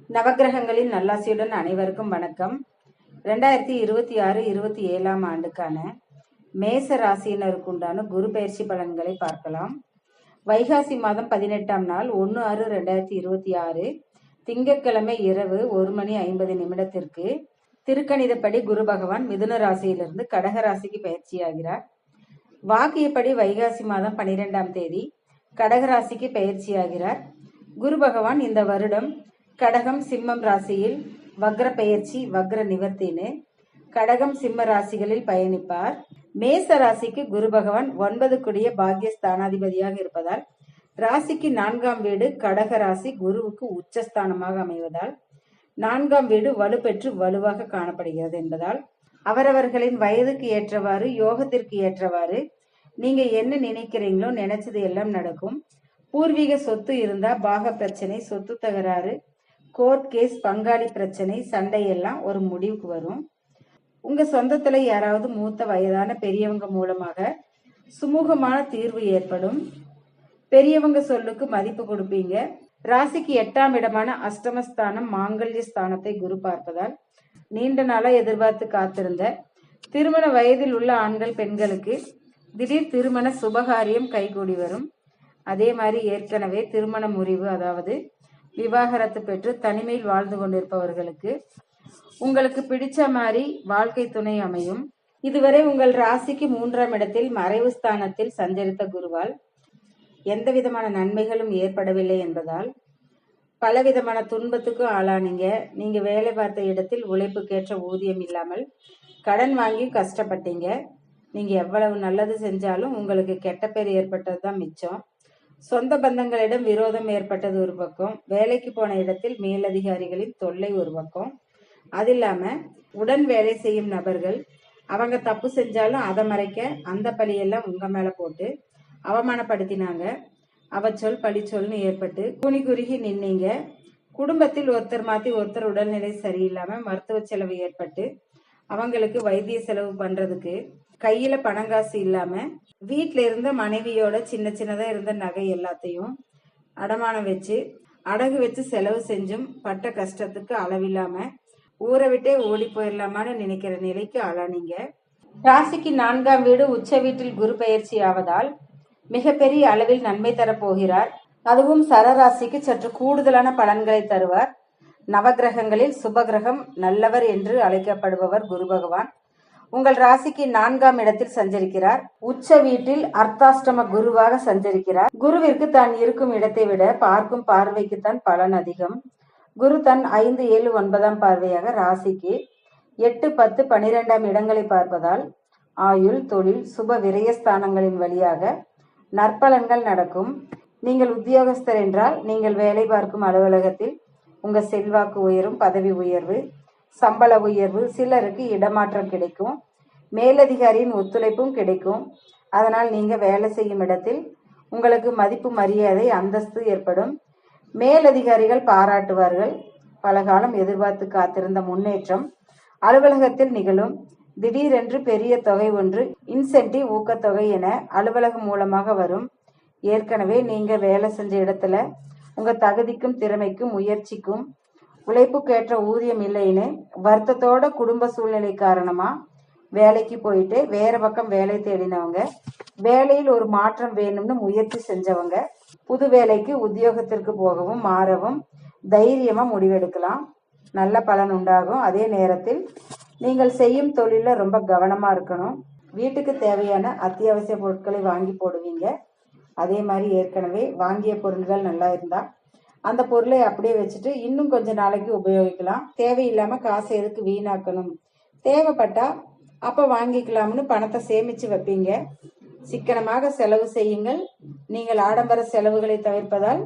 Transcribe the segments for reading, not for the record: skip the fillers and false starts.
நவக்கிரகங்களின் நல்லாசியுடன் அனைவருக்கும் வணக்கம். 2026-27 ஆண்டுக்கான மேச ராசியினருக்கு உண்டான குரு பயிற்சி பலன்களை பார்க்கலாம். வைகாசி மாதம் 18ஆம் நாள் 1/6/2026 திங்கட்கிழமை இரவு 1:50 திருக்கணிதப்படி குரு பகவான் மிதுன ராசியிலிருந்து கடக ராசிக்கு பயிற்சியாகிறார். வாக்கியப்படி வைகாசி மாதம் 12ஆம் தேதி கடகராசிக்கு பயிற்சியாகிறார். குரு பகவான் இந்த வருடம் கடகம் சிம்மம் ராசியில் வக்ர பெயர்ச்சி வக்ர நிவர்த்தின்னு கடகம் சிம்ம ராசிகளில் பயணிப்பார். மேச ராசிக்கு குரு பகவான் 9 கூடிய பாக்கியஸ்தானாதிபதியாக இருப்பதால் ராசிக்கு 4ஆம் வீடு கடக ராசி குருவுக்கு உச்சஸ்தானமாக அமைவதால் 4ஆம் வீடு வலுப்பெற்று வலுவாக காணப்படுகிறது என்பதால் அவரவர்களின் வயதுக்கு ஏற்றவாறு யோகத்திற்கு ஏற்றவாறு நீங்க என்ன நினைக்கிறீங்களோ நினைச்சது எல்லாம் நடக்கும். பூர்வீக சொத்து இருந்தா பாக பிரச்சனை, சொத்து தகராறு, கோர்ட் கேஸ், பங்காளி பிரச்சனை, சண்டை எல்லாம் ஒரு முடிவுக்கு வரும். உங்க சொந்தத்துல யாராவது மூத்த வயதான பெரியவங்க மூலமாக சுமூகமான தீர்வு ஏற்படும். பெரியவங்க சொல்லுக்கு மதிப்பு கொடுப்பீங்க. ராசிக்கு 8ஆம் இடமான அஷ்டமஸ்தானம் மாங்கல்ய ஸ்தானத்தை குரு பார்ப்பதால் நீண்ட நாளா எதிர்பார்த்து காத்திருந்த திருமண வயதில் உள்ள ஆண்கள் பெண்களுக்கு திடீர் திருமண சுபகாரியம் கைகூடி வரும். அதே மாதிரி ஏற்கனவே திருமண முறிவு, அதாவது விவாகரத்து பெற்று தனிமையில் வாழ்ந்து கொண்டிருப்பவர்களுக்கு உங்களுக்கு பிடிச்ச மாதிரி வாழ்க்கை துணை அமையும். இதுவரை உங்கள் ராசிக்கு 3ஆம் இடத்தில் மறைவு ஸ்தானத்தில் சஞ்சரித்த குருவால் எந்த விதமான நன்மைகளும் ஏற்படவில்லை என்பதால் பலவிதமான துன்பத்துக்கும் ஆளானீங்க. நீங்க வேலை பார்த்த இடத்தில் உழைப்புக்கேற்ற ஊதியம் இல்லாமல் கடன் வாங்கி கஷ்டப்பட்டீங்க. நீங்க எவ்வளவு நல்லது செஞ்சாலும் உங்களுக்கு கெட்ட பேர் ஏற்பட்டது தான் மிச்சம். சொந்த பந்தங்களிடம் விரோதம் ஏற்பட்டது ஒரு பக்கம், வேலைக்கு போன இடத்தில் மேலதிகாரிகளின் தொல்லை ஒரு பக்கம். அது இல்லாம உடன் வேலை செய்யும் நபர்கள் அவங்க தப்பு செஞ்சாலும் அதை மறைக்க அந்த பழியெல்லாம் உங்க மேல போட்டு அவமானப்படுத்தினாங்க. அவச்சொல் பழிச்சொல்னு ஏற்பட்டு குனி குறுகி நின்னீங்க. குடும்பத்தில் ஒருத்தர் மாத்தி ஒருத்தர் உடல்நிலை சரியில்லாம மருத்துவ செலவு ஏற்பட்டு அவங்களுக்கு வைத்திய செலவு பண்றதுக்கு கையில பணங்காசு இல்லாம வீட்டுல இருந்த மனைவியோட சின்ன சின்னதா இருந்த நகை எல்லாத்தையும் அடமானம் வச்சு அடகு வச்சு செலவு செஞ்சும் பட்ட கஷ்டத்துக்கு அளவில்லாம ஊரை விட்டே ஓடி போயிடலாமான்னு நினைக்கிற நிலைக்கு ஆளானீங்க. ராசிக்கு 4ஆம் வீடு உச்ச வீட்டில் குரு பயிற்சி ஆவதால் மிகப்பெரிய அளவில் நன்மை தரப்போகிறார். அதுவும் சரராசிக்கு சற்று கூடுதலான பலன்களை தருவார். நவகிரகங்களில் சுபகிரகம் நல்லவர் என்று அழைக்கப்படுபவர் குரு பகவான் உங்கள் ராசிக்கு 4ஆம் இடத்தில் சஞ்சரிக்கிறார். உச்ச வீட்டில் அர்த்தாஷ்டம குருவாக சஞ்சரிக்கிறார். குருவிற்கு தான் இருக்கும் இடத்தை விட பார்க்கும் பார்வைக்குத்தான் பலன் அதிகம். குரு தன் 5, 7, 9ஆம் பார்வையாக ராசிக்கு 8, 10, 12ஆம் இடங்களை பார்ப்பதால் ஆயுள், தொழில், சுப விரயஸ்தானங்களின் வழியாக நற்பலன்கள் நடக்கும். நீங்கள் உத்தியோகஸ்தர் என்றால் நீங்கள் வேலை பார்க்கும் அலுவலகத்தில் உங்க செல்வாக்கு உயரும், பதவி உயர்வு, சம்பள உயர்வு, சிலருக்கு இடமாற்றம் கிடைக்கும், மேலதிகாரியின் ஒத்துழைப்பும் கிடைக்கும். அதனால் நீங்க வேலை செய்யும் இடத்தில் உங்களுக்கு மதிப்பு, மரியாதை, அந்தஸ்து ஏற்படும். மேலதிகாரிகள் பாராட்டுவார்கள். பல காலம் எதிர்பார்த்து காத்திருந்த முன்னேற்றம் அலுவலகத்தில் நிகழும். திடீரென்று பெரிய தொகை ஒன்று, இன்சென்டிவ், ஊக்கத்தொகை என அலுவலகம் மூலமாக வரும். ஏற்கனவே நீங்க வேலை செஞ்ச இடத்துல உங்க தகுதிக்கும் திறமைக்கும் முயற்சிக்கும் உழைப்புக்கேற்ற ஊதியம் இல்லைன்னு வருத்தத்தோட குடும்ப சூழ்நிலை காரணமா வேலைக்கு போயிட்டு வேற பக்கம் வேலை தேடினவங்க, வேலையில் ஒரு மாற்றம் வேணும்னு முயற்சி செஞ்சவங்க புது வேலைக்கு உத்தியோகத்திற்கு போகவும் மாறவும் தைரியமா முடிவெடுக்கலாம். நல்ல பலன் உண்டாகும். அதே நேரத்தில் நீங்கள் செய்யும் தொழில ரொம்ப கவனமா இருக்கணும். வீட்டுக்கு தேவையான அத்தியாவசிய பொருட்களை வாங்கி போடுவீங்க. அதே மாதிரி ஏற்கனவே வாங்கிய பொருள்கள் நல்லா இருந்தா அந்த பொருளை அப்படியே வச்சுட்டு இன்னும் கொஞ்ச நாளைக்கு உபயோகிக்கலாம். தேவையில்லாம காசை எதுக்கு வீணாக்கணும், தேவைப்பட்டா அப்ப வாங்கிக்கலாம்னு பணத்தை சேமிச்சு வைப்பீங்க. சிக்கனமாக செலவு செய்யுங்கள். நீங்கள் ஆடம்பர செலவுகளை தவிர்ப்பதால்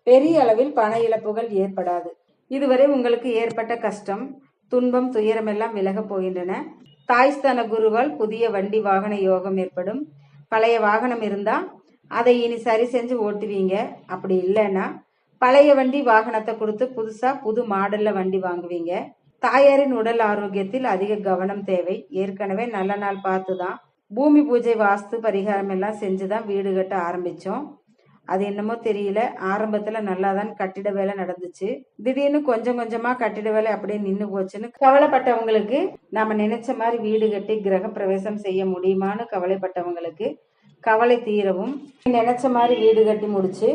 பெரிய அளவில் பண இழப்புகள் ஏற்படாது. இதுவரை உங்களுக்கு ஏற்பட்ட கஷ்டம், துன்பம், துயரம் எல்லாம் விலக போகின்றன. தாய்ஸ்தான குருவால் புதிய வண்டி வாகன யோகம் ஏற்படும். பழைய வாகனம் இருந்தா அதை இனி சரி செஞ்சு ஓட்டுவீங்க. அப்படி இல்லைன்னா பழைய வண்டி வாகனத்தை கொடுத்து புதுசா புது மாடல்ல வண்டி வாங்குவீங்க. தாயாரின் உடல் ஆரோக்கியத்தில் அதிக கவனம் தேவை. ஏற்கனவே நல்ல நாள் பார்த்துதான் பூமி பூஜை, வாஸ்து பரிகாரம் எல்லாம் செஞ்சுதான் வீடு கட்ட ஆரம்பிச்சோம். அது என்னமோ தெரியல, ஆரம்பத்தில் நல்லா தான் கட்டிட வேலை நடந்துச்சு. திடீர்னு கொஞ்சம் கொஞ்சமாக கட்டிட வேலை அப்படியே நின்று போச்சுன்னு கவலைப்பட்டவங்களுக்கு, நம்ம நினைச்ச மாதிரி வீடு கட்டி கிரக பிரவேசம் செய்ய முடியுமான்னு கவலைப்பட்டவங்களுக்கு கவலை தீரவும், நினைச்ச மாதிரி வீடு கட்டி முடிச்சு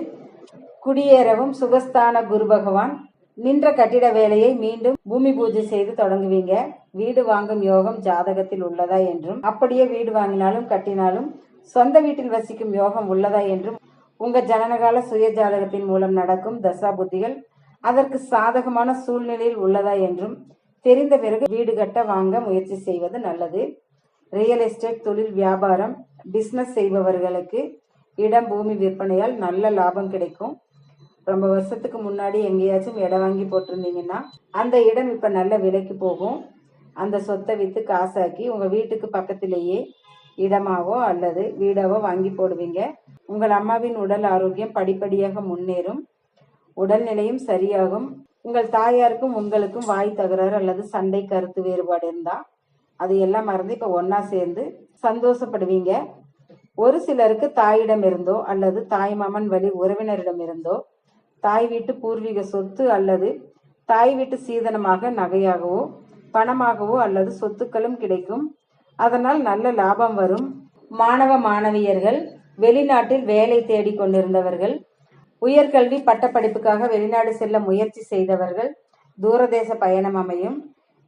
குடியேறவும் சுகஸ்தான குரு பகவான் நின்ற கட்டிட வேலையை மீண்டும் பூமி பூஜை செய்து தொடங்குவீங்க. வீடு வாங்கும் யோகம் ஜாதகத்தில் உள்ளதா என்றும், அப்படியே வீடு வாங்கினாலும் கட்டினாலும் சொந்த வீட்டில் வசிக்கும் யோகம் உள்ளதா என்றும், உங்க ஜனனகால சுய ஜாதகத்தின் மூலம் நடக்கும் தசா புத்திகள் அதற்கு சாதகமான சூழ்நிலையில் உள்ளதா என்றும் தெரிந்த பிறகு வீடு கட்ட வாங்க முயற்சி செய்வது நல்லது. ரியல் எஸ்டேட் தொழில், வியாபாரம், பிஸ்னஸ் செய்பவர்களுக்கு இடம் பூமி விற்பனையால் நல்ல லாபம் கிடைக்கும். ரொம்ப வருஷத்துக்கு முன்னாடி எங்கேயாச்சும் இடம் வாங்கி போட்டிருந்தீங்கன்னா அந்த இடம் இப்போ நல்ல விலைக்கு போகும். அந்த சொத்தை விற்று காசாக்கி உங்கள் வீட்டுக்கு பக்கத்திலேயே இடமாவோ அல்லது வீடாவோ வாங்கி போடுவீங்க. உங்கள் அம்மாவின் உடல் ஆரோக்கியம் படிப்படியாக முன்னேறும். உடல்நிலையும் சரியாகும். உங்கள் தாயாருக்கும் உங்களுக்கும் வாய் தகராறு அல்லது சண்டை, கருத்து வேறுபாடு இருந்தால் அது எல்லாம் மறந்து இப்போ ஒன்றா சேர்ந்து சந்தோஷப்படுவீங்க. ஒரு சிலருக்கு தாயிடம் இருந்தோ அல்லது தாய் மாமன் வழி உறவினரிடம் இருந்தோ தாய் வீட்டு பூர்வீக சொத்து அல்லது தாய் வீட்டு சீதனமாக நகையாகவோ பணமாகவோ அல்லது சொத்துக்களும் கிடைக்கும். அதனால் நல்ல லாபம் வரும். மாணவ மாணவியர்கள், வெளிநாட்டில் வேலை தேடி கொண்டிருந்தவர்கள், உயர்கல்வி பட்டப்படிப்புக்காக வெளிநாடு செல்ல முயற்சி செய்தவர்கள், தூரதேச பயணம் அமையும்.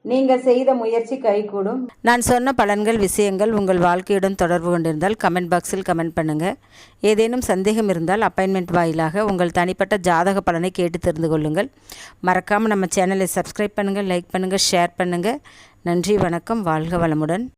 நீங்கள் செய்த முயற்சி கைகூடும். நான் சொன்ன பலன்கள், விஷயங்கள் உங்கள் வாழ்க்கையுடன் தொடர்பு கொண்டிருந்தால் கமெண்ட் பாக்ஸில் கமெண்ட் பண்ணுங்கள். ஏதேனும் சந்தேகம் இருந்தால் அப்பாயின்மெண்ட் வாயிலாக உங்கள் தனிப்பட்ட ஜாதக பலனை கேட்டு தெரிந்து கொள்ளுங்கள். மறக்காமல் நம்ம சேனலை சப்ஸ்கிரைப் பண்ணுங்கள், லைக் பண்ணுங்கள், ஷேர் பண்ணுங்கள். நன்றி, வணக்கம், வாழ்க வளமுடன்.